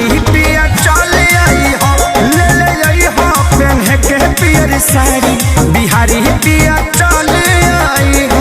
बिहारी पिया चले आई हो, ले ले आई हो पहन के पियर साड़ी, बिहारी पिया चले आई हो।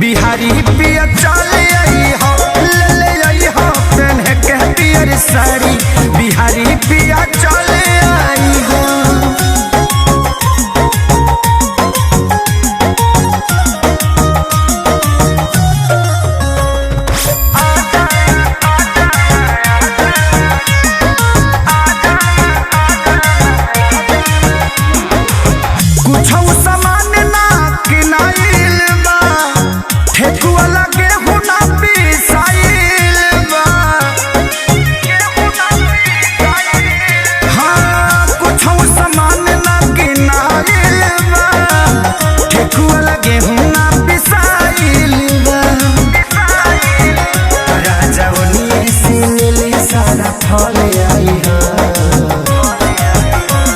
बिहारी पिया चले आई हो, ले ले आई हो पहन के पियर साड़ी, बिहारी पिया चले आई हो। कुछ सामान ना किनाइल बा, ठेकुआ लगे हुना पिसाइल बा। हाँ कुछ सामान ना किनाइल बा, ठेकुआ लगे हुना पिसाइल बा। राजा ओनिए से मिले सारा फल आई हो,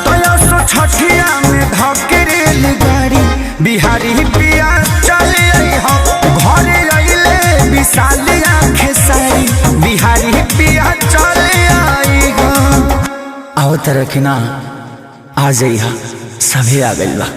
तो छठिया में धकेल गाड़ी, बिहारी पिया चले आई हो, घरे आइले विशालिया खेसारी, बिहारी पिया चले आई हो। आओ तरह के ना आ जाइहा, सभी आ गइल बा।